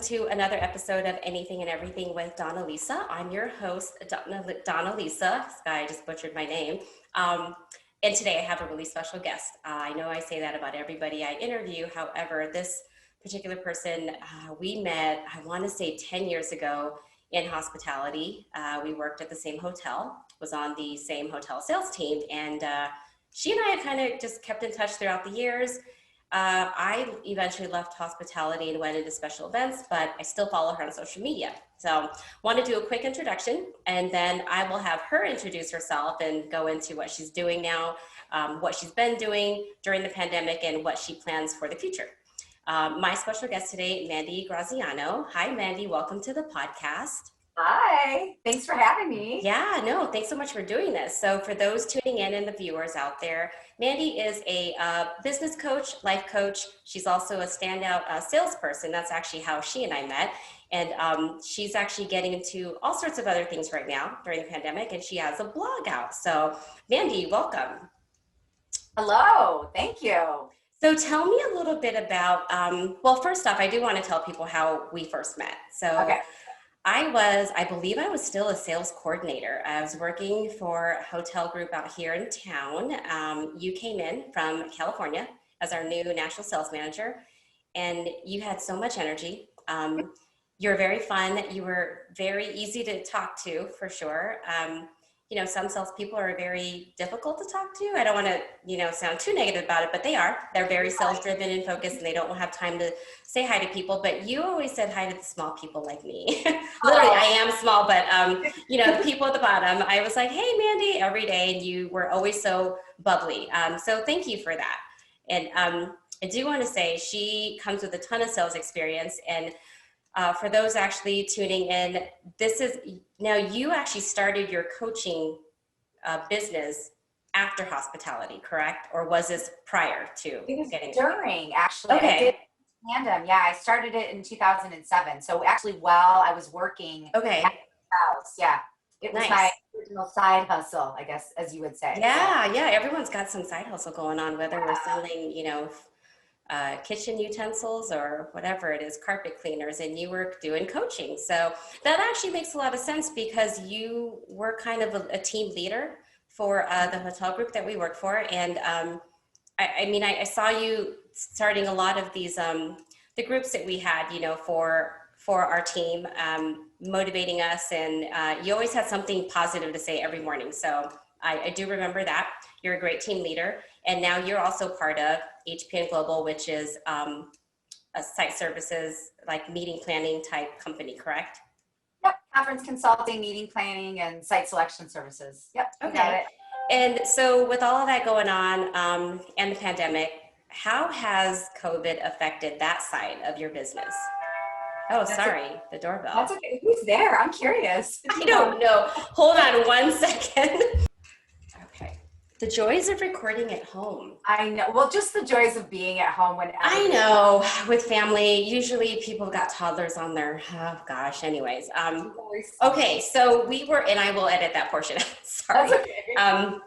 to another episode of Anything and Everything with Donna Lisa. I'm your host, Donna Lisa. I just butchered my name. And today I have a really special guest. I know I say that about everybody I interview. However, this particular person we met, I want to say 10 years ago in hospitality. We worked at the same hotel, was on the same hotel sales team, and she and I had kind of just kept in touch throughout the years. I eventually left hospitality and went into special events, but I still follow her on social media. So want to do a quick introduction, and then I will have her introduce herself and go into what she's doing now, what she's been doing during the pandemic, and what she plans for the future. My special guest today, Mandi Graziano. Hi, Mandi. Welcome to the podcast. Hi, thanks for having me. Yeah, no, thanks so much for doing this. So for those tuning in and the viewers out there, Mandi is a business coach, life coach. She's also a standout salesperson. That's actually how she and I met. And she's actually getting into all sorts of other things right now during the pandemic, and she has a blog out. So Mandi, welcome. Hello, thank you. So tell me a little bit about, well, first off, I do want to tell people how we first met. So Okay. I believe I was still a sales coordinator. I was working for a hotel group out here in town. You came in from California as our new national sales manager, and you had so much energy. You're very fun. You were very easy to talk to, for sure. You know, some salespeople are very difficult to talk to. I don't want to, sound too negative about it, but they are. They're very sales-driven and focused, and they don't have time to say hi to people. But you always said hi to the small people like me. Literally, I am small, but, the people at the bottom, I was like, hey, Mandi, every day, and you were always so bubbly. So thank you for that. And I do want to say she comes with a ton of sales experience, and for those actually tuning in, now you actually started your coaching business after hospitality, correct? Or was this prior to getting during, actually. Okay. I did tandem. Yeah, I started it in 2007. So actually while I was working at the house, yeah. It was my original side hustle, I guess, as you would say. Yeah, yeah. Everyone's got some side hustle going on, whether we're selling, kitchen utensils or whatever it is, carpet cleaners, and you were doing coaching. So that actually makes a lot of sense because you were kind of a team leader for the hotel group that we worked for. And I saw you starting a lot of these, the groups that we had, for our team, motivating us. And you always had something positive to say every morning. So I do remember that. You're a great team leader. And now you're also part of HPN Global, which is a site services, like meeting planning type company, correct? Yep, conference consulting, meeting planning, and site selection services. Yep, okay. Got it. And so with all of that going on and the pandemic, how has COVID affected that side of your business? Oh, sorry, the doorbell. That's okay. Who's there? I'm curious. I don't know. Hold on 1 second. Okay. The joys of recording at home. I know. Well, just the joys of being at home when I know, with family, usually people got toddlers on their, oh gosh, anyways. Okay, so we were, and I will edit that portion. Sorry. That's okay.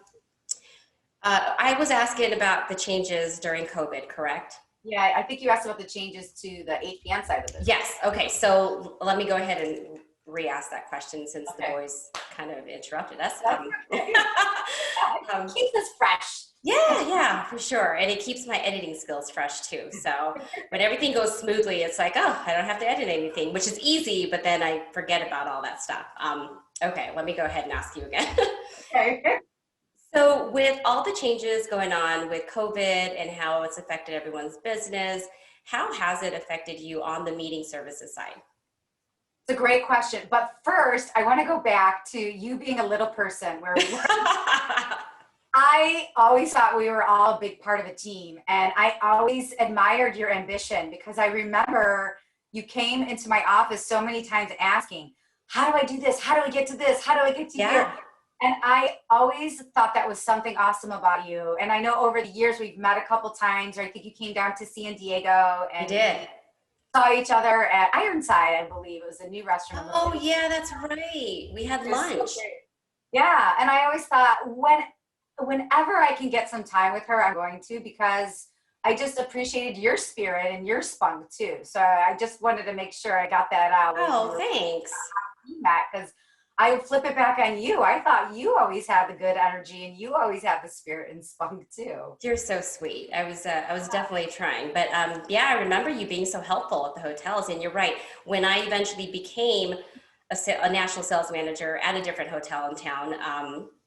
I was asking about the changes during COVID, correct? Yeah, I think you asked about the changes to the HPN side of this. Yes. Okay. So let me go ahead and re-ask that question since the boys kind of interrupted us. Keeps us fresh. Yeah, for sure. And it keeps my editing skills fresh too. So when everything goes smoothly, it's like, oh, I don't have to edit anything, which is easy, but then I forget about all that stuff. Okay, let me go ahead and ask you again. Okay. So with all the changes going on with COVID and how it's affected everyone's business, how has it affected you on the meeting services side? It's a great question. But first, I want to go back to you being a little person where we were. I always thought we were all a big part of a team. And I always admired your ambition because I remember you came into my office so many times asking, how do I do this? How do I get to this? How do I get to here? And I always thought that was something awesome about you. And I know over the years we've met a couple times, or I think you came down to San Diego and did. Saw each other at Ironside, I believe. It was a new restaurant. Oh yeah, that's right. We had lunch. So yeah, and I always thought whenever I can get some time with her, I'm going to, because I just appreciated your spirit and your spunk too. So I just wanted to make sure I got that out. Oh, thanks. Because I would flip it back on you. I thought you always had the good energy and you always have the spirit and spunk too. You're so sweet. I was definitely trying, but yeah, I remember you being so helpful at the hotels. And you're right. When I eventually became a national sales manager at a different hotel in town,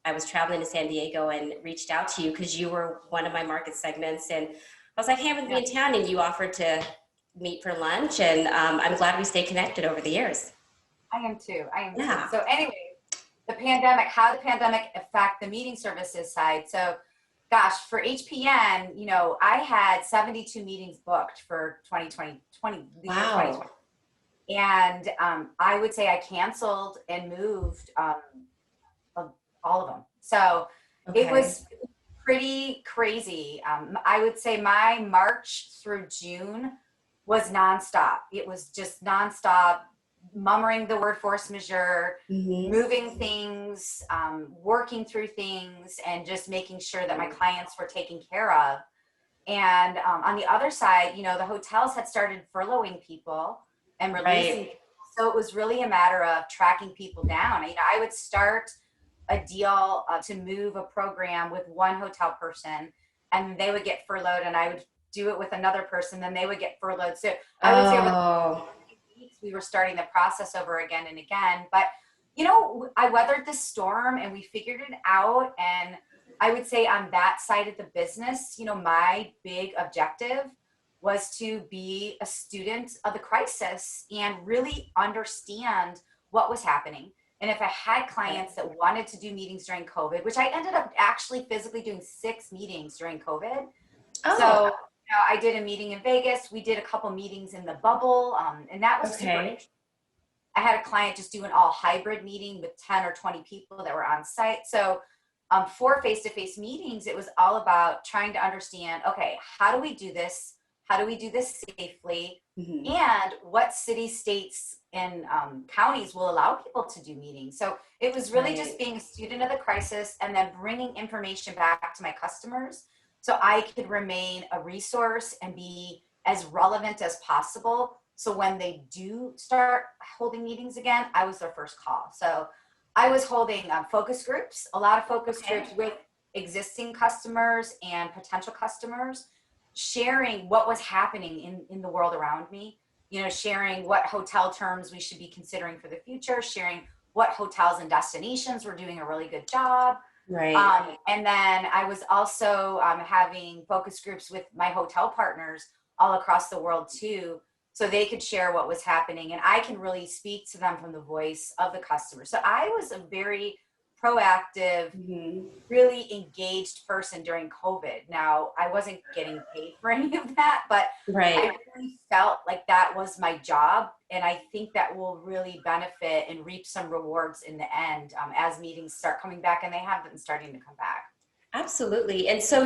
I was traveling to San Diego and reached out to you because you were one of my market segments. And I was like, hey, I'm going to be in town, and you offered to meet for lunch. And I'm glad we stayed connected over the years. I am too. I am Yeah. too. So anyway, the pandemic, how the pandemic affect the meeting services side. So gosh, for HPN, you know, I had 72 meetings booked for 2020, the year 2020. And I would say I canceled and moved all of them. So it was pretty crazy. I would say my March through June was nonstop. It was just nonstop, murmuring the word force majeure, moving things, working through things, and just making sure that my clients were taken care of. And on the other side, you know, the hotels had started furloughing people and releasing people. So it was really a matter of tracking people down. You know, I would start a deal to move a program with one hotel person, and they would get furloughed, and I would do it with another person, then they would get furloughed. So I would say we were starting the process over again and again. But, you know, I weathered the storm and we figured it out. And I would say on that side of the business, you know, my big objective was to be a student of the crisis and really understand what was happening. And if I had clients that wanted to do meetings during COVID, which I ended up actually physically doing 6 meetings during COVID. So, you know, I did a meeting in Vegas. We did a couple meetings in the bubble. And that was super interesting. I had a client just do an all hybrid meeting with 10 or 20 people that were on site. So for face-to-face meetings, it was all about trying to understand, okay, how do we do this? How do we do this safely? And what cities, states, and counties will allow people to do meetings? So it was really just being a student of the crisis and then bringing information back to my customers so I could remain a resource and be as relevant as possible. So when they do start holding meetings again, I was their first call. So I was holding focus groups, a lot of focus groups with existing customers and potential customers, sharing what was happening in the world around me, you know, sharing what hotel terms we should be considering for the future, sharing what hotels and destinations were doing a really good job. And then I was also having focus groups with my hotel partners all across the world too, so they could share what was happening and I can really speak to them from the voice of the customer. So I was a very proactive, really engaged person during COVID. Now, I wasn't getting paid for any of that, but I really felt like that was my job. And I think that will really benefit and reap some rewards in the end as meetings start coming back, and they have been starting to come back. Absolutely. And so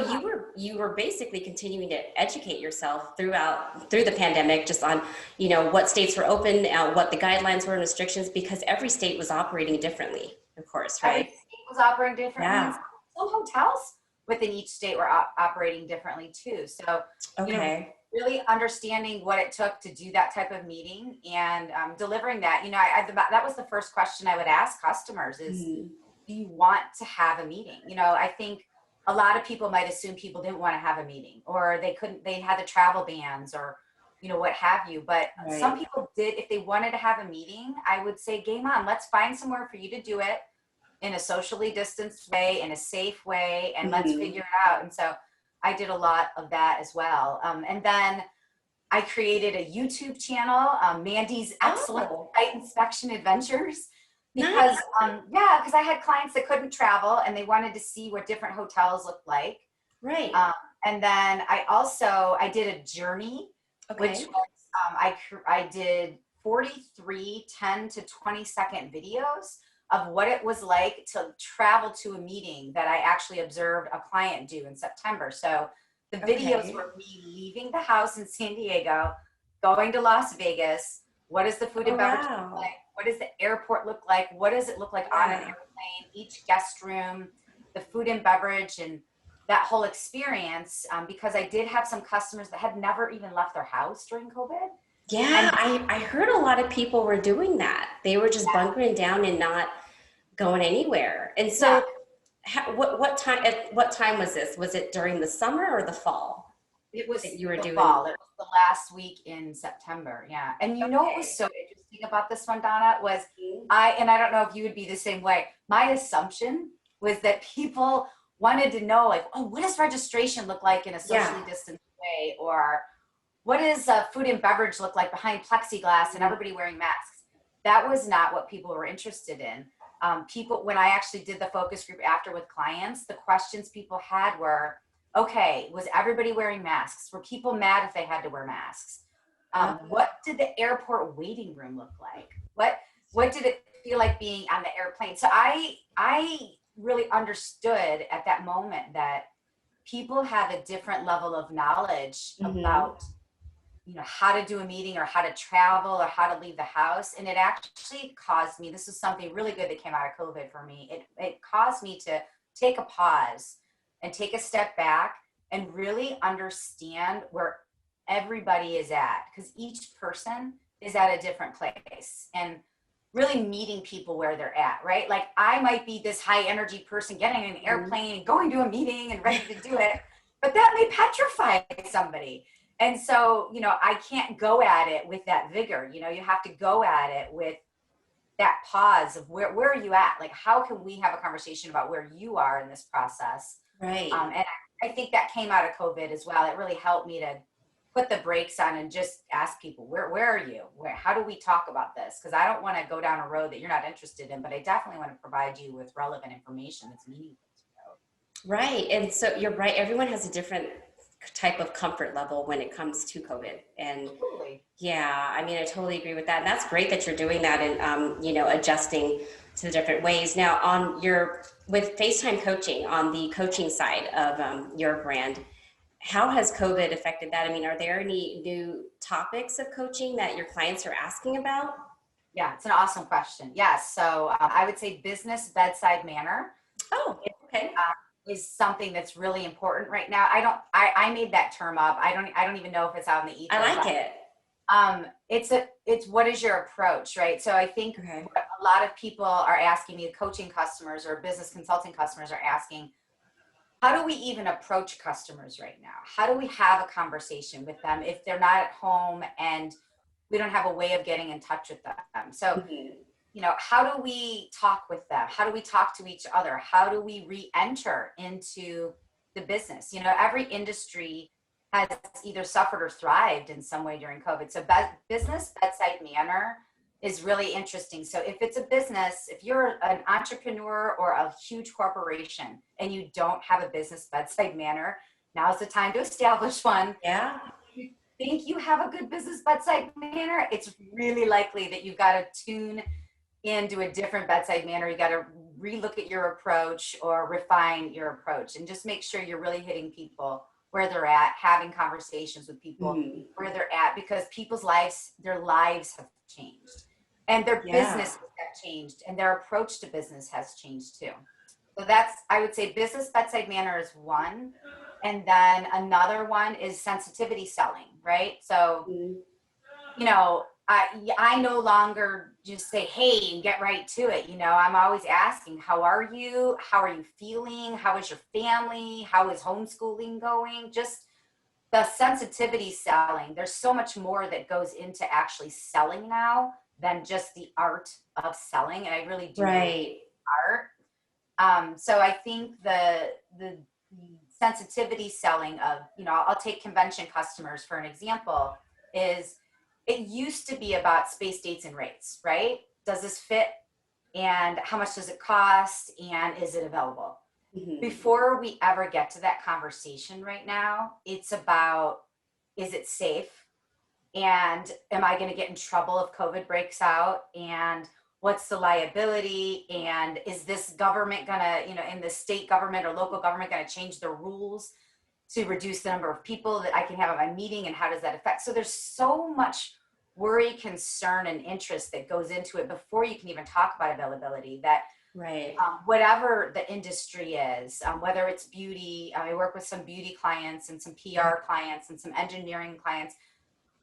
you were basically continuing to educate yourself through the pandemic, just on, you know, what states were open, what the guidelines were and restrictions, because every state was operating differently, of course, right? Every state was operating differently. And some hotels within each state were operating differently too. So, you know, really understanding what it took to do that type of meeting and delivering that. You know, that was the first question I would ask customers is, do you want to have a meeting? You know, I think a lot of people might assume people didn't want to have a meeting, or they had the travel bans, or, you know, what have you. But some people did. If they wanted to have a meeting, I would say, game on, let's find somewhere for you to do it in a socially distanced way, in a safe way, and let's figure it out. And so I did a lot of that as well. And then I created a YouTube channel, Mandi's Excellent Site Inspection Adventures. Because, because I had clients that couldn't travel and they wanted to see what different hotels looked like. And then I did a journey, which was, I did 43 10 to 20-second videos of what it was like to travel to a meeting that I actually observed a client do in September. So the videos were me leaving the house in San Diego, going to Las Vegas. What does the food and beverage look like? What does the airport look like? What does it look like on an airplane? Each guest room, the food and beverage, and that whole experience, because I did have some customers that had never even left their house during COVID. Yeah, And I heard a lot of people were doing that. They were just bunkering down and not going anywhere. And yeah, so, what time? At what time was this? Was it during the summer or the fall it that was you were the doing? fall. It was the last week in September. Yeah. And you know what was Okay. so interesting about this one, Donna, was Mhm. and I don't know if you would be the same way. My assumption was that people wanted to know, like, oh, what does registration look like in a Yeah. socially distanced way? Or what does food and beverage look like behind plexiglass and Mhm. everybody wearing masks? That was not what people were interested in. People, when I actually did the focus group after with clients, the questions people had were, okay, was everybody wearing masks? Were people mad if they had to wear masks? Uh, What did the airport waiting room look like? What did it feel like being on the airplane? So I really understood at that moment that people have a different level of knowledge mhm. about, how to do a meeting or how to travel or how to leave the house. And it actually caused me, this is something really good that came out of COVID for me. It caused me to take a pause and take a step back and really understand where everybody is at, because each person is at a different place, and really meeting people where they're at, right? Like I might be this high energy person getting in an Mhm. airplane and going to a meeting and ready to do it, but that may petrify somebody. And so, I can't go at it with that vigor. You have to go at it with that pause of where are you at? Like, how can we have a conversation about where you are in this process? Right. And I think that came out of COVID as well. It really helped me to put the brakes on and just ask people, where are you? How do we talk about this? Because I don't want to go down a road that you're not interested in, but I definitely want to provide you with relevant information that's meaningful to Right. And so you're right. Everyone has a different type of comfort level when it comes to COVID. And know. Totally. yeah, I mean, I totally agree with that. And that's great that you're doing that and, adjusting to the different ways. Now, with FaceTime coaching on the coaching side of your brand, how has COVID affected that? I mean, are there any new topics of coaching that your clients are asking about? Yeah, it's an awesome question. Yes. So I would say business bedside manner Oh, okay. is something that's really important right now. I made that term up. I don't even know if it's out in the I ether, like but it. it's what is your approach, right? So I think Okay. what a lot of people are asking me, coaching customers or business consulting customers are asking, how do we even approach customers right now? How do we have a conversation with them if they're not at home and we don't have a way of getting in touch with them? So Mhm. how do we talk with them? How do we talk to each other? How do we re-enter into the business? Every industry has either suffered or thrived in some way during COVID. So business bedside manner is really interesting. So if it's a business, if you're an entrepreneur or a huge corporation and you don't have a business bedside manner, now's the time to establish one. Yeah. You think you have a good business bedside manner, it's really likely that you've got to tune into a different bedside manner. You got to relook at your approach or refine your approach and just make sure you're really hitting people where they're at, having conversations with people Mhm. where they're at, because their lives have changed and their Yeah. businesses have changed and their approach to business has changed too. So that's, I would say, business bedside manner is one. And then another one is sensitivity selling, right? So Mhm. I no longer just say, hey, and get right to it. I'm always asking, how are you? How are you feeling? How is your family? How is homeschooling going? Just the sensitivity selling. There's so much more that goes into actually selling now than just the art of selling. And I really do believe Right. art. So I think the sensitivity selling of, I'll take convention customers for an example, is it used to be about space, dates, and rates, right? Does this fit? And how much does it cost? And is it available? Mhm. Before we ever get to that conversation right now, it's about, is it safe? And am I going to get in trouble if COVID breaks out? And what's the liability? And is this government going to, in the state government or local government, going to change the rules to reduce the number of people that I can have at my meeting? And how does that affect? So there's so much worry, concern, and interest that goes into it before you can even talk about availability, that Right. whatever the industry is, whether it's beauty. I work with some beauty clients and some PR clients and some engineering clients.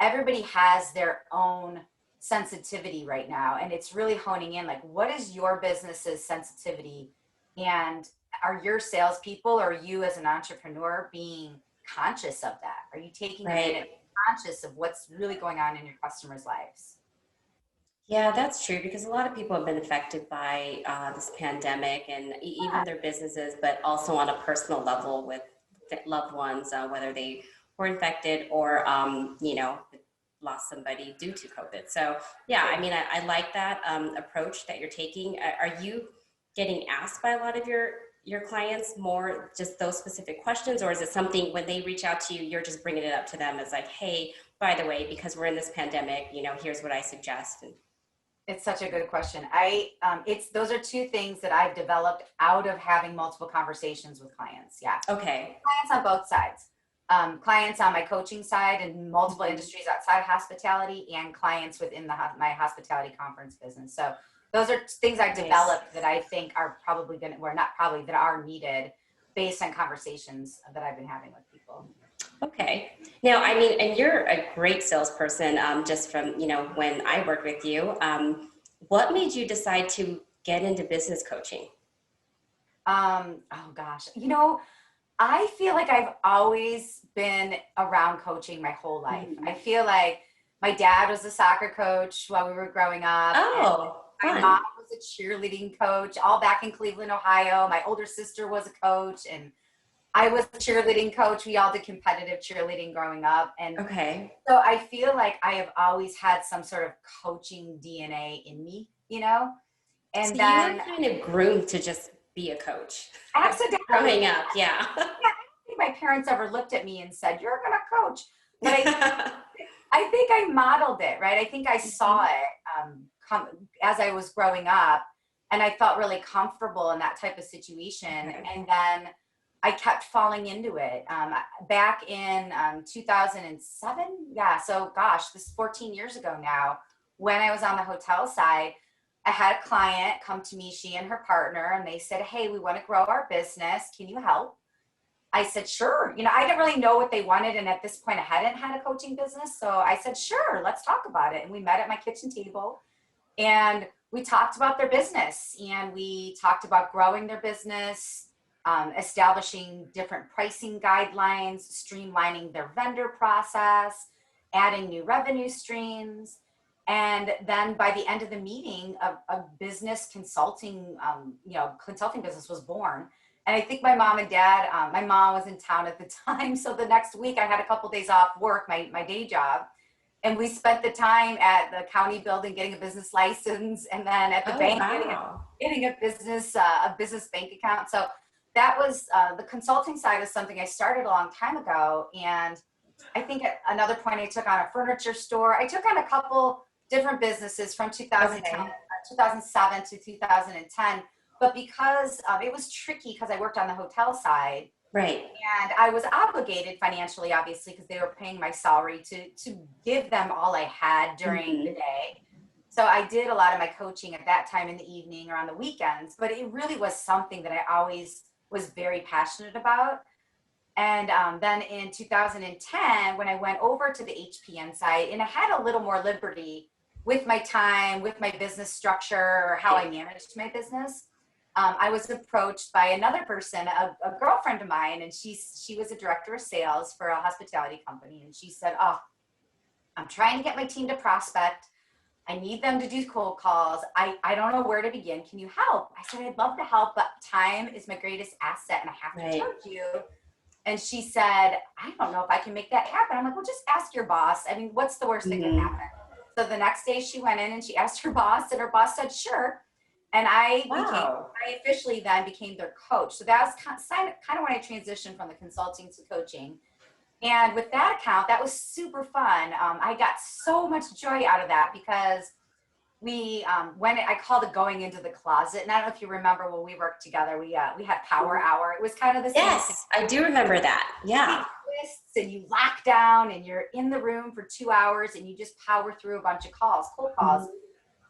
Everybody has their own sensitivity right now, and it's really honing in, like, what is your business's sensitivity, and are your salespeople or you as an entrepreneur being conscious of that? Are you taking a minute, conscious of what's really going on in your customers' lives? Yeah, that's true because a lot of people have been affected by this pandemic and even Yeah, their businesses, but also on a personal level with loved ones, whether they were infected or, lost somebody due to COVID. So, yeah, I mean, I like that approach that you're taking. Are you getting asked by a lot of your clients more just those specific questions, or is it something when they reach out to you, you're just bringing it up to them as like, hey, by the way, because we're in this pandemic, here's what I suggest. it's such a good question. It's those are two things that I've developed out of having multiple conversations with clients. Yeah, Okay. clients on both sides. Clients on my coaching side and multiple industries outside hospitality, and clients within my hospitality conference business. So those are things I developed that I think are probably going to, or not probably, that are needed based on conversations that I've been having with people. Okay. Now, I mean, and you're a great salesperson, just from, when I worked with you. What made you decide to get into business coaching? Oh gosh, I feel like I've always been around coaching my whole life. I feel like my dad was a soccer coach while we were growing up. Oh, And my fun. mom was a cheerleading coach, all back in Cleveland, Ohio. My older sister was a coach, and I was a cheerleading coach. We all did competitive cheerleading growing up. And Okay. so I feel like I have always had some sort of coaching DNA in me, So And you were then kind of groomed to just be a coach accidentally, growing up. Yeah. yeah, I don't think my parents ever looked at me and said, "You're going to coach." But I think I modeled it, right? I think I saw it as I was growing up, and I felt really comfortable in that type of situation. Okay. And then I kept falling into it. Back in 2007, yeah, so gosh, this is 14 years ago now, when I was on the hotel side, I had a client come to me, she and her partner, and they said, "Hey, we want to grow our business. Can you help?" I said, "Sure." I didn't really know what they wanted. And at this point, I hadn't had a coaching business. So I said, "Sure, let's talk about it." And we met at my kitchen table and we talked about their business, and we talked about growing their business, establishing different pricing guidelines, streamlining their vendor process, adding new revenue streams. And then by the end of the meeting, a business consulting, consulting business was born. And I think my mom and dad, my mom was in town at the time. So the next week I had a couple of days off work, my day job. And we spent the time at the county building getting a business license, and then at the bank Wow. getting a business bank account. So that was the consulting side is something I started a long time ago. And I think at another point I took on a furniture store. I took on a couple different businesses from 2010, Okay. 2007 to 2010. But because it was tricky because I worked on the hotel side, Right. and I was obligated financially, obviously, because they were paying my salary to give them all I had during the day. So I did a lot of my coaching at that time in the evening or on the weekends, but it really was something that I always was very passionate about. And then in 2010, when I went over to the HPN side, and I had a little more liberty with my time, with my business structure, how I managed my business, I was approached by another person, a girlfriend of mine, and she was a director of sales for a hospitality company. And she said, "Oh, I'm trying to get my team to prospect. I need them to do cold calls. I don't know where to begin. Can you help?" I said, "I'd love to help, but time is my greatest asset and I have to charge you." And she said, "I don't know if I can make that happen." I'm like, "Well, just ask your boss. I mean, what's the worst that can happen?" So the next day she went in and she asked her boss, and her boss said, "Sure." And I officially then became their coach. So that was kind of when I transitioned from the consulting to coaching. And with that account, that was super fun. I got so much joy out of that because we, when I called it going into the closet, and I don't know if you remember when we worked together, we had power hour. It was kind of the same. Yes, I do remember that. Yeah. Twists, and you lock down and you're in the room for 2 hours and you just power through a bunch of calls, cold calls.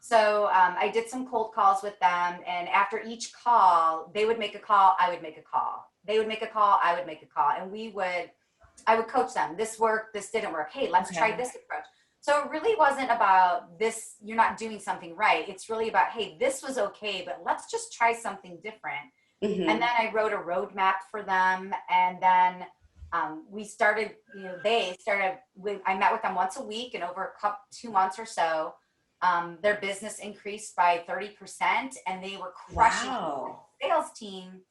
So I did some cold calls with them, and after each call, they would make a call, I would make a call. They would make a call, I would make a call, and I would coach them. This worked, this didn't work. Hey, let's try this approach. So it really wasn't about this, you're not doing something right. It's really about, hey, this was okay, but let's just try something different. Mm-hmm. And then I wrote a roadmap for them. And then we started, I met with them once a week, and over 2 months or so, their business increased by 30%, and they were crushing the sales team.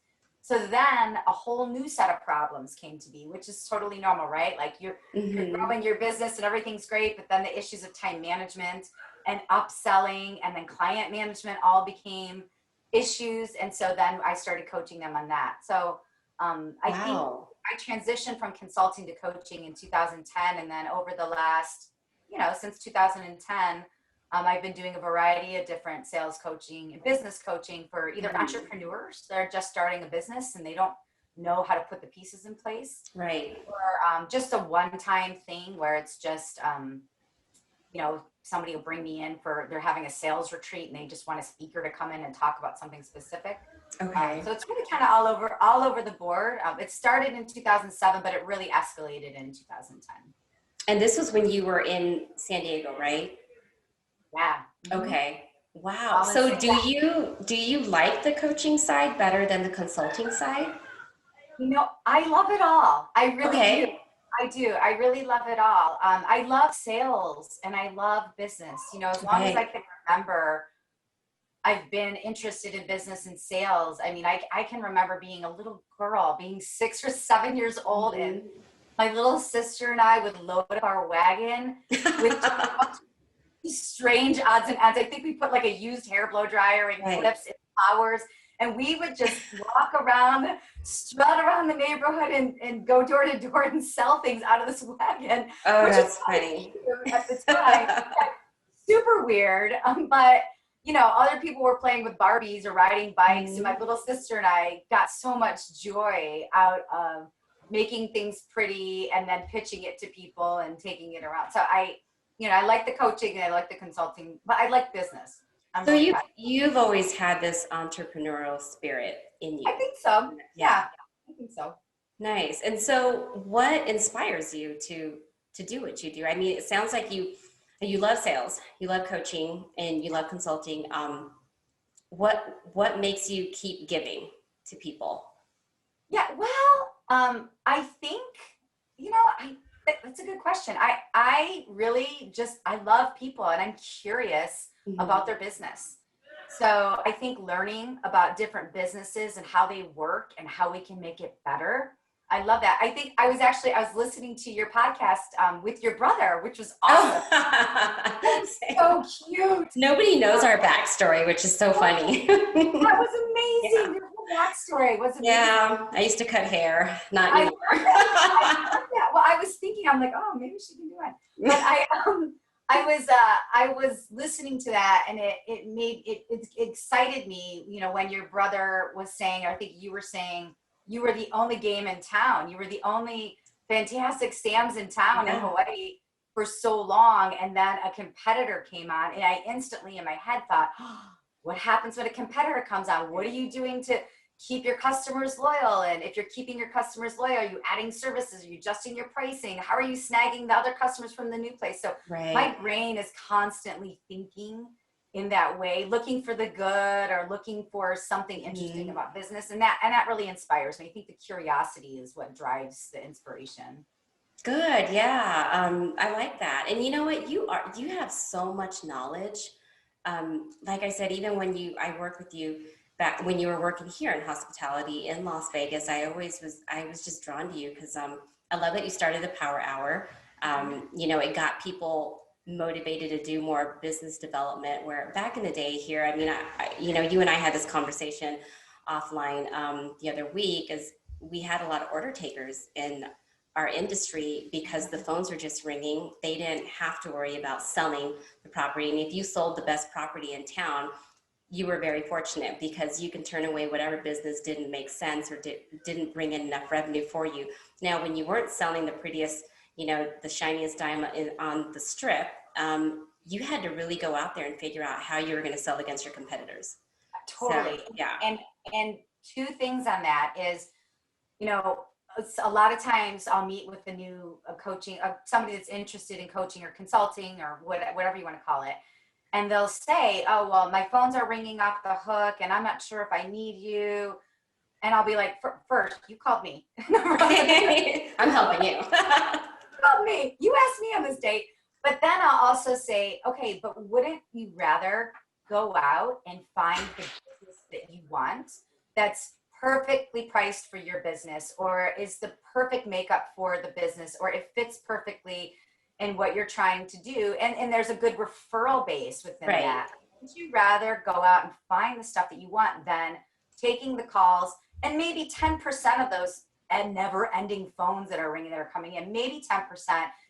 So then a whole new set of problems came to be, which is totally normal, right? Like you're growing your business and everything's great, but then the issues of time management and upselling and then client management all became issues. And so then I started coaching them on that. So I think I transitioned from consulting to coaching in 2010. And then over the last, since 2010, I've been doing a variety of different sales coaching and business coaching for either entrepreneurs that are just starting a business and they don't know how to put the pieces in place. Right. Or just a one-time thing where it's just, somebody will bring me in they're having a sales retreat and they just want a speaker to come in and talk about something specific. Okay. So it's really kind of all over the board. It started in 2007, but it really escalated in 2010. And this was when you were in San Diego, right? Yeah. Okay. Wow. So do you like the coaching side better than the consulting side? I love it all. I really do. I do. I really love it all. I love sales and I love business. As long as I can remember, I've been interested in business and sales. I mean, I can remember being a little girl, being 6 or 7 years old, and my little sister and I would load up our wagon with strange odds and ends. I think we put like a used hair blow dryer and clips and flowers, and we would just walk around, strut around the neighborhood and go door to door and sell things out of this wagon. Oh, which that's is funny. At the time, super weird. But other people were playing with Barbies or riding bikes, and my little sister and I got so much joy out of making things pretty and then pitching it to people and taking it around. So I like the coaching and I like the consulting, but I like business. So you've always had this entrepreneurial spirit in you. I think so. Yeah, I think so. Nice. And so what inspires you to do what you do? I mean, it sounds like you love sales, you love coaching, and you love consulting. What makes you keep giving to people? Yeah, well, I think, that's a good question. I really I love people and I'm curious about their business. So I think learning about different businesses and how they work and how we can make it better. I love that. I think I was listening to your podcast with your brother, which was awesome. So cute. Nobody knows our backstory, which is so funny. That was amazing. Your whole backstory was amazing. Yeah, I used to cut hair, not anymore. Well, I was thinking, I'm like, oh, maybe she can do it. But I was listening to that, and it excited me. When your brother was saying, I think you were saying, you were the only game in town. You were the only fantastic Sam's in town in Hawaii for so long. And then a competitor came on, and I instantly in my head thought, oh, what happens when a competitor comes on? What are you doing to keep your customers loyal? And if you're keeping your customers loyal, are you adding services? Are you adjusting your pricing? How are you snagging the other customers from the new place? So my brain is constantly thinking in that way, looking for the good or looking for something interesting about business. And that really inspires me. I think the curiosity is what drives the inspiration. Good. Yeah. I like that. And you know what, you have so much knowledge. Like I said, even when I worked with you back when you were working here in hospitality in Las Vegas, I was just drawn to you because I love that you started the Power Hour. It got people motivated to do more business development, where back in the day here, I mean, you and I had this conversation offline the other week, as we had a lot of order takers in our industry because the phones were just ringing. They didn't have to worry about selling the property. And if you sold the best property in town, you were very fortunate because you can turn away whatever business didn't make sense or didn't bring in enough revenue for you. Now, when you weren't selling the prettiest, the shiniest diamond on the strip, you had to really go out there and figure out how you were going to sell against your competitors. Totally. So, yeah. And two things on that is, you know, a lot of times I'll meet with the new coaching, somebody that's interested in coaching or consulting or whatever you want to call it. And they'll say, oh, well, my phones are ringing off the hook and I'm not sure if I need you. And I'll be like, first, you called me. I'm helping you. Called me. You asked me on this date. But then I'll also say, okay, but wouldn't you rather go out and find the business that you want that's perfectly priced for your business, or is the perfect makeup for the business, or it fits perfectly in what you're trying to do, and there's a good referral base within that? Would you rather go out and find the stuff that you want than taking the calls, and maybe 10% of those and never-ending phones that are ringing that are coming in, maybe 10%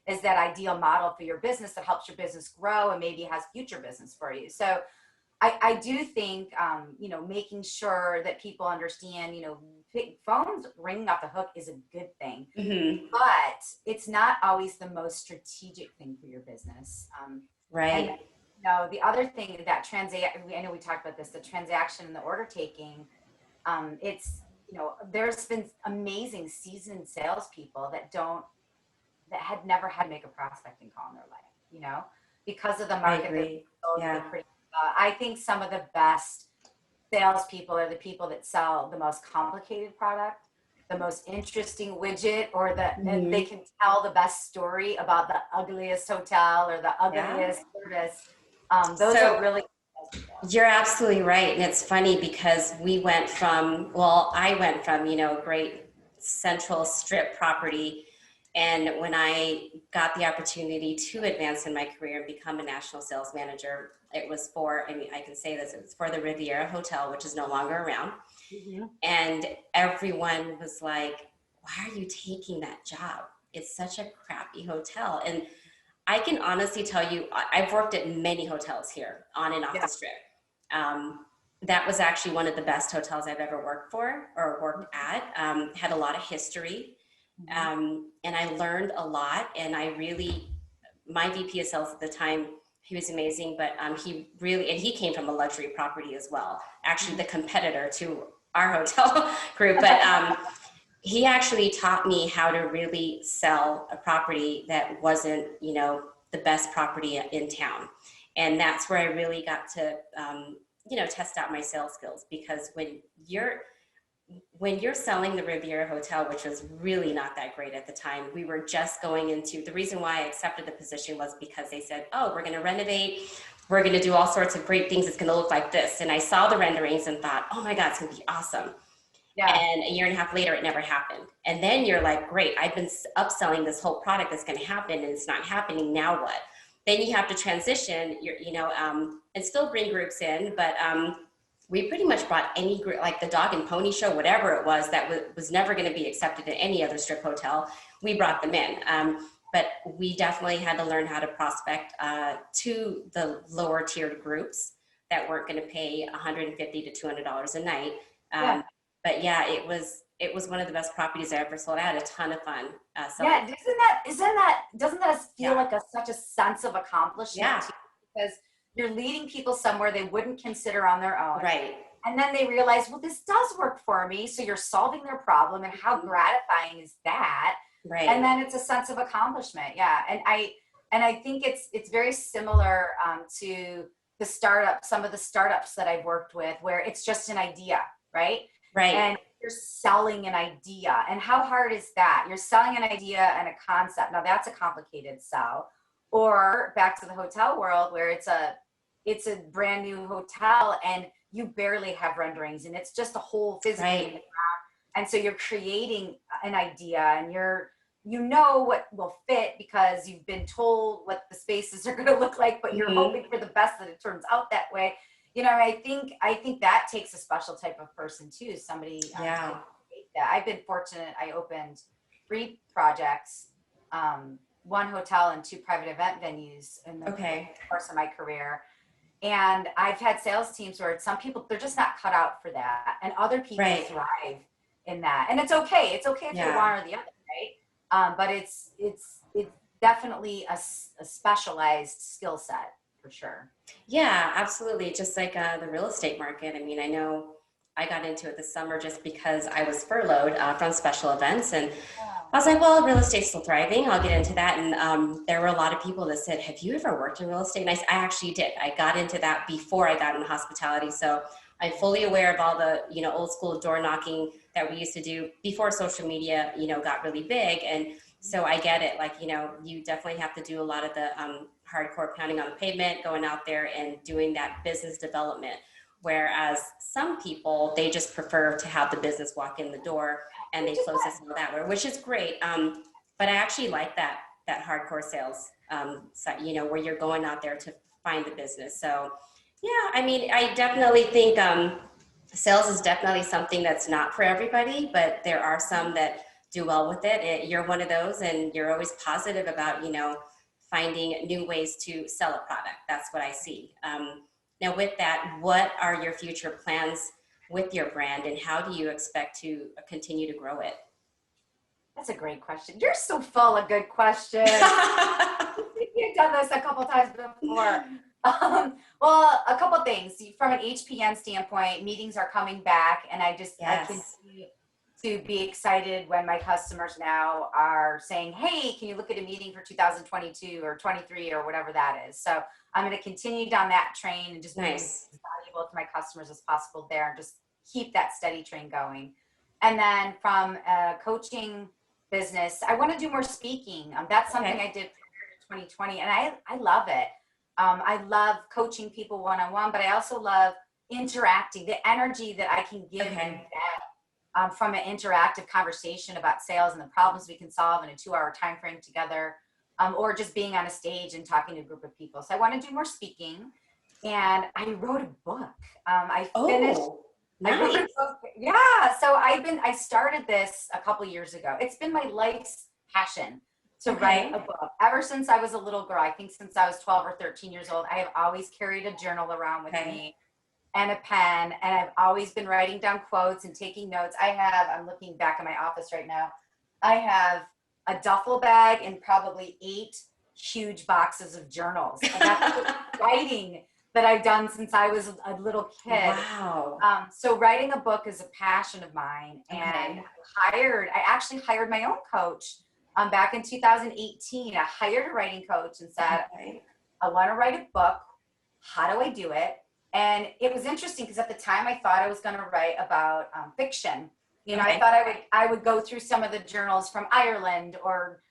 is that ideal model for your business that helps your business grow and maybe has future business for you. So I do think, you know, making sure that people understand, you know, phones ringing off the hook is a good thing, but it's not always the most strategic thing for your business. And, you know, the other thing that I know we talked about this, the transaction and the order taking, it's, you know, there's been amazing seasoned salespeople that had never had to make a prospecting call in their life, you know, because of the market. I think some of the best salespeople are the people that sell the most complicated product, the most interesting widget, or they can tell the best story about the ugliest hotel or the ugliest service. Those are really. You're absolutely right. And it's funny because I went from, you know, great central strip property. And when I got the opportunity to advance in my career and become a national sales manager, it was for, I mean, I can say this, it was for the Riviera Hotel, which is no longer around. And everyone was like, why are you taking that job? It's such a crappy hotel. And I can honestly tell you, I've worked at many hotels here on and off the strip. That was actually one of the best hotels I've ever worked for or worked at. Had a lot of history. And I learned a lot, and my VP of sales at the time, he was amazing, but he came from a luxury property as well, actually the competitor to our hotel group, but he actually taught me how to really sell a property that wasn't, you know, the best property in town. And that's where I really got to, you know, test out my sales skills, because when you're selling the Riviera Hotel, which was really not that great at the time, we were just going into, the reason why I accepted the position was because they said, oh, we're going to renovate. We're going to do all sorts of great things. It's going to look like this. And I saw the renderings and thought, oh my God, it's going to be awesome. And a year and a half later, it never happened. And then you're like, great, I've been upselling this whole product that's going to happen and it's not happening. Now what? Then you have to transition, and still bring groups in, but we pretty much brought any group, like the dog and pony show, whatever it was, that was never going to be accepted at any other strip hotel. We brought them in. But we definitely had to learn how to prospect to the lower tiered groups that weren't going to pay $150 to $200 a night. But yeah, it was one of the best properties I ever sold. I had a ton of fun. Doesn't that feel like such a sense of accomplishment? Because you're leading people somewhere they wouldn't consider on their own. Right. And then they realize, well, this does work for me. So you're solving their problem, and how gratifying is that? Right. And then it's a sense of accomplishment. Yeah. And I think it's very similar to some of the startups that I've worked with, where it's just an idea, right? Right. And you're selling an idea. And how hard is that? You're selling an idea and a concept. Now that's a complicated sell. Or back to the hotel world, where it's a brand new hotel and you barely have renderings, and it's just a whole physical. And so you're creating an idea, and you know what will fit because you've been told what the spaces are going to look like, but you're hoping for the best that it turns out that way. You know, I think that takes a special type of person too. Somebody. I've been fortunate. I opened 3 projects, 1 hotel and 2 private event venues in the course of my career. And I've had sales teams where some people, they're just not cut out for that. And other people thrive in that. And it's okay. It's okay if you're one or the other, right? But it's definitely a specialized skill set for sure. Yeah, absolutely. Just like the real estate market. I mean, I know I got into it this summer just because I was furloughed from special events. And I was like, well, real estate's still thriving. I'll get into that. And there were a lot of people that said, have you ever worked in real estate? And I actually did. I got into that before I got into hospitality. So I'm fully aware of all the, old school door knocking that we used to do before social media, got really big. And so I get it. Like, you definitely have to do a lot of the hardcore pounding on the pavement, going out there and doing that business development. Whereas some people, they just prefer to have the business walk in the door and they close this that way, which is great. But I actually like that hardcore sales, where you're going out there to find the business. So yeah, I mean, I definitely think sales is definitely something that's not for everybody, but there are some that do well with it. You're one of those, and you're always positive about, finding new ways to sell a product. That's what I see. Now with that, what are your future plans with your brand, and how do you expect to continue to grow it? That's a great question. You're so full of good questions. You've done this a couple times before. Well, a couple things. From an HPN standpoint, meetings are coming back, and I continue to be excited when my customers now are saying, hey, can you look at a meeting for 2022 or 23 or whatever that is? So I'm going to continue down that train and just be as valuable to my customers as possible there, and just keep that steady train going. And then from a coaching business, I want to do more speaking. That's something I did prior to 2020, and I love it. I love coaching people one-on-one, but I also love interacting, the energy that I can give and get from an interactive conversation about sales and the problems we can solve in a 2-hour time frame together, or just being on a stage and talking to a group of people. So I want to do more speaking, and I wrote a book. I finished. Nice. I wrote a book. Yeah. So I started this a couple years ago. It's been my life's passion to write a book ever since I was a little girl. I think since I was 12 or 13 years old, I have always carried a journal around with me and a pen, and I've always been writing down quotes and taking notes. I'm looking back in my office right now. I have a duffel bag and probably 8 huge boxes of journals. And that's writing that I've done since I was a little kid. Wow. So writing a book is a passion of mine, and I actually hired my own coach back in 2018. I hired a writing coach and said, I want to write a book. How do I do it? And it was interesting because at the time I thought I was going to write about fiction. I thought I would go through some of the journals from Ireland or,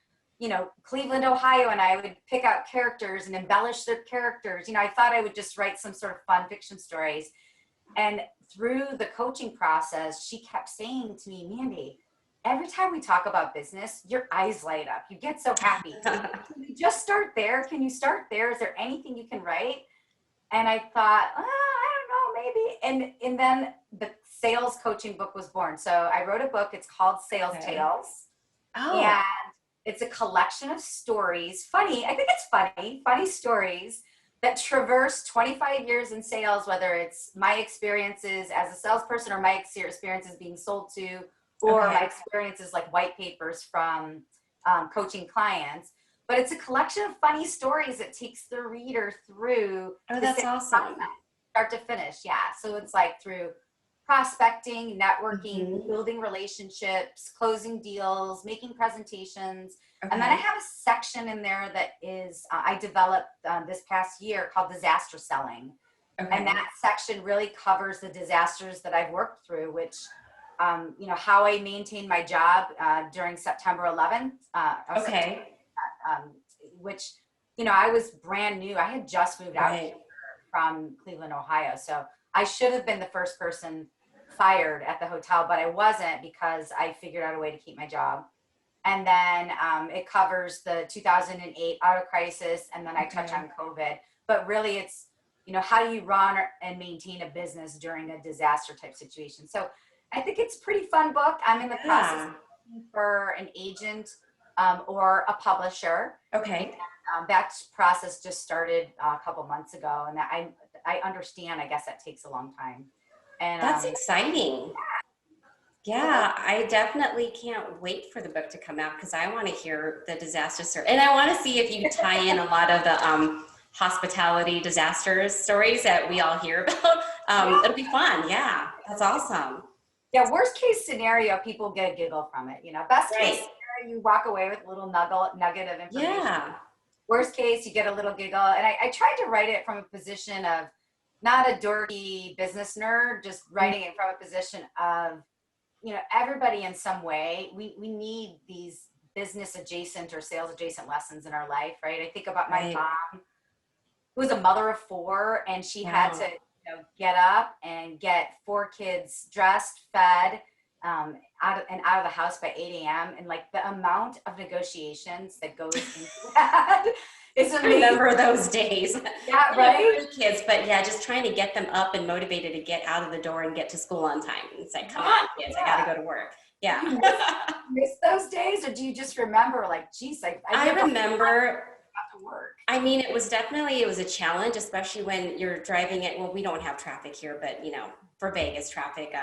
Cleveland, Ohio, and I would pick out characters and embellish their characters. I thought I would just write some sort of fun fiction stories. And through the coaching process, she kept saying to me, Mandy, every time we talk about business, your eyes light up. You get so happy. Can you just start there? Can you start there? Is there anything you can write? And I thought, I don't know, maybe. And then the sales coaching book was born. So I wrote a book. It's called Sales Tales. Oh. And it's a collection of stories. Funny stories that traverse 25 years in sales, whether it's my experiences as a salesperson or my experiences being sold to, or my experiences like white papers from coaching clients. But it's a collection of funny stories that takes the reader through. Oh, that's awesome. Start to finish. Yeah. So it's like through prospecting, networking, building relationships, closing deals, making presentations. And then I have a section in there that is, I developed this past year called disaster selling. And that section really covers the disasters that I've worked through, which, how I maintained my job during September 11th. Which, I was brand new. I had just moved out here from Cleveland, Ohio. So I should have been the first person fired at the hotel, but I wasn't because I figured out a way to keep my job. And then it covers the 2008 auto crisis. And then I touch on COVID, but really it's, how do you run and maintain a business during a disaster type situation? So I think it's a pretty fun book. I'm in the process of looking for an agent or a publisher. And, that process just started a couple months ago, and I understand. I guess that takes a long time. And that's exciting. Yeah, I definitely can't wait for the book to come out because I want to hear the disaster story, and I want to see if you tie in a lot of the hospitality disasters stories that we all hear about. It'll be fun. Yeah, that's awesome. Yeah, worst case scenario, people get a giggle from it. Best case Right. scenario, you walk away with a little nugget of information. Yeah. Worst case, you get a little giggle. And I tried to write it from a position of not a dorky business nerd, just writing it from a position of, everybody in some way, we need these business adjacent or sales adjacent lessons in our life, right? I think about my Right. mom, who was a mother of four, and she had to get up and get four kids dressed, fed, out of the house by 8 a.m. And like the amount of negotiations that goes into that is amazing. I remember those days. Yeah, right? Kids, but yeah, just trying to get them up and motivated to get out of the door and get to school on time. It's like, come on, kids, I got to go to work. Yeah. Do you miss those days, or do you just remember like, geez, I remember. To work. I mean, it was a challenge, especially when you're driving it. Well, we don't have traffic here, but for Vegas traffic,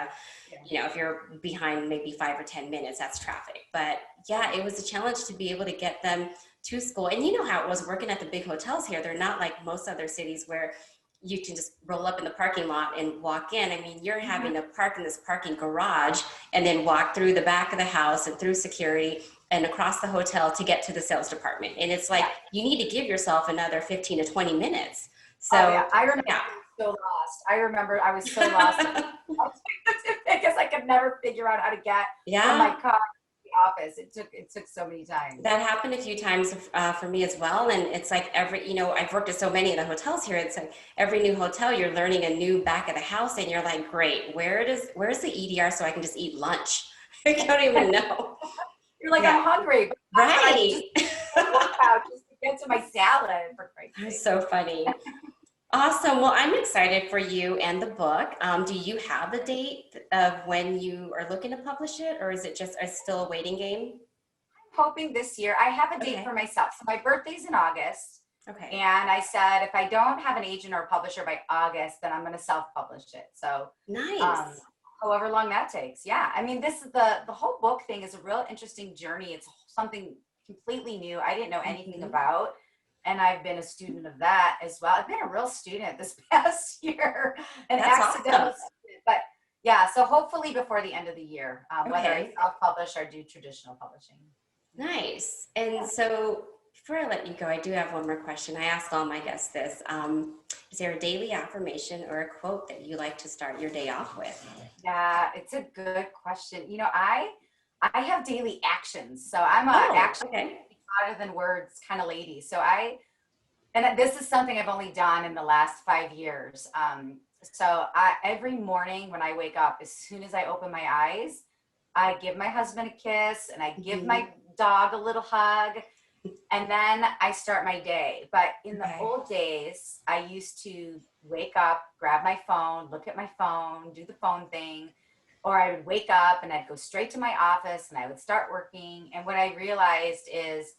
if you're behind maybe 5 or 10 minutes, that's traffic. But yeah, it was a challenge to be able to get them to school. And you know how it was working at the big hotels here. They're not like most other cities where you can just roll up in the parking lot and walk in. I mean, you're having to park in this parking garage and then walk through the back of the house and through security and across the hotel to get to the sales department. And it's like, you need to give yourself another 15 to 20 minutes. So I remember so lost. I remember I was so lost. Because I could never figure out how to get from my car to the office. It took so many times. That happened a few times for me as well. And it's like I've worked at so many of the hotels here. It's like every new hotel, you're learning a new back of the house and you're like, great, where's the EDR so I can just eat lunch? I don't even know. You're like, I'm hungry. Right. Just to get to my salad, for Christ's sake. That's so funny. Awesome. Well, I'm excited for you and the book. Do you have a date of when you are looking to publish it, or is it just still a waiting game? I'm hoping this year. I have a date for myself. So my birthday's in August. Okay. And I said, if I don't have an agent or a publisher by August, then I'm going to self-publish it. So nice. However long that takes. Yeah. I mean, this is the whole book thing is a real interesting journey. It's something completely new. I didn't know anything about, and I've been a student of that as well. I've been a real student this past year, an accidental student, but yeah. So hopefully before the end of the year, whether I self-publish or do traditional publishing. Nice. And so before I let you go, I do have one more question. I ask all my guests this. Is there a daily affirmation or a quote that you like to start your day off with? Yeah, it's a good question. I have daily actions. So I'm a action rather than words kind of lady. So and this is something I've only done in the last 5 years. So every morning when I wake up, as soon as I open my eyes, I give my husband a kiss and I give my dog a little hug. And then I start my day. But in the old days, I used to wake up, grab my phone, look at my phone, do the phone thing, or I would wake up and I'd go straight to my office and I would start working. And what I realized is,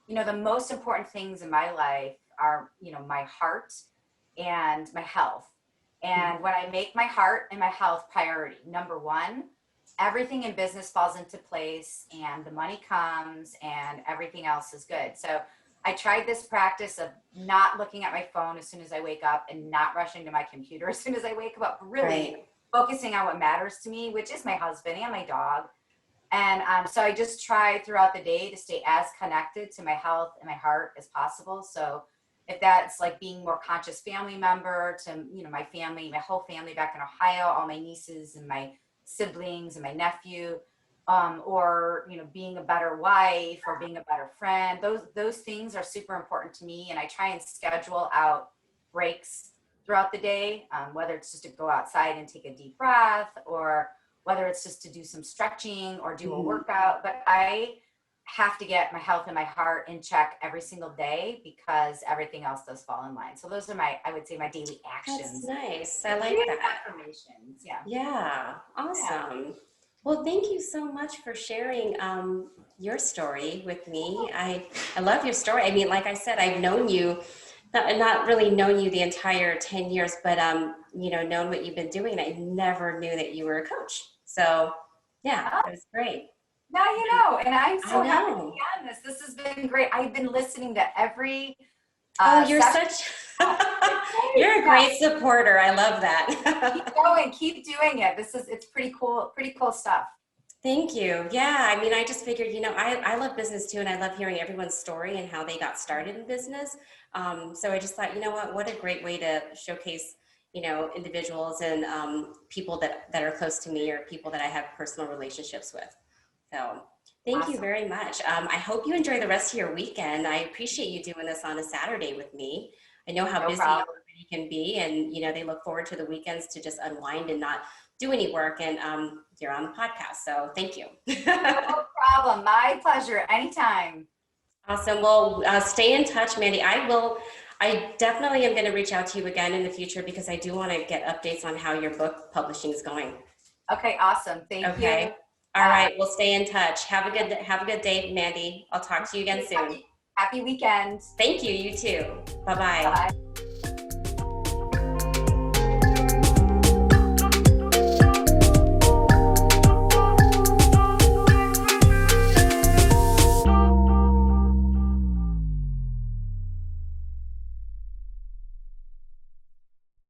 the most important things in my life are, my heart and my health. And when I make my heart and my health priority, number one, everything in business falls into place and the money comes and everything else is good. So I tried this practice of not looking at my phone as soon as I wake up and not rushing to my computer as soon as I wake up, really focusing on what matters to me, which is my husband and my dog. And so I just try throughout the day to stay as connected to my health and my heart as possible. So if that's like being more conscious family member to, my family, my whole family back in Ohio, all my nieces and my siblings and my nephew, or being a better wife or being a better friend, those things are super important to me. And I try and schedule out breaks throughout the day, whether it's just to go outside and take a deep breath, or whether it's just to do some stretching or do a workout. But I have to get my health and my heart in check every single day because everything else does fall in line. So those are I would say my daily actions. That's nice. I like that. Affirmations. Yeah. Yeah. Awesome. Yeah. Well, thank you so much for sharing your story with me. I love your story. I mean, like I said, I've known you, not really known you the entire 10 years, but known what you've been doing. I never knew that you were a coach. So yeah, it was great. Now and I'm so happy to be on this. This has been great. I've been listening to every Oh, you're session. such, you're a great supporter. I love that. Keep going, keep doing it. It's pretty cool stuff. Thank you. Yeah, I mean, I just figured, I love business too, and I love hearing everyone's story and how they got started in business. So I just thought, what a great way to showcase, individuals and people that are close to me or people that I have personal relationships with. So thank you Awesome. very much. I hope you enjoy the rest of your weekend. I appreciate you doing this on a Saturday with me. I know how No busy problem. everybody can be, and they look forward to the weekends to just unwind and not do any work. And you're on the podcast, so thank you. No problem. My pleasure. Anytime. Awesome. Well, stay in touch, Mandy. I definitely am going to reach out to you again in the future because I do want to get updates on how your book publishing is going. Okay, awesome. Thank you. Okay. All right. We'll stay in touch. Have a good day, Mandy. I'll talk to you again soon. Happy weekend. Thank you. You too. Bye-bye. Bye.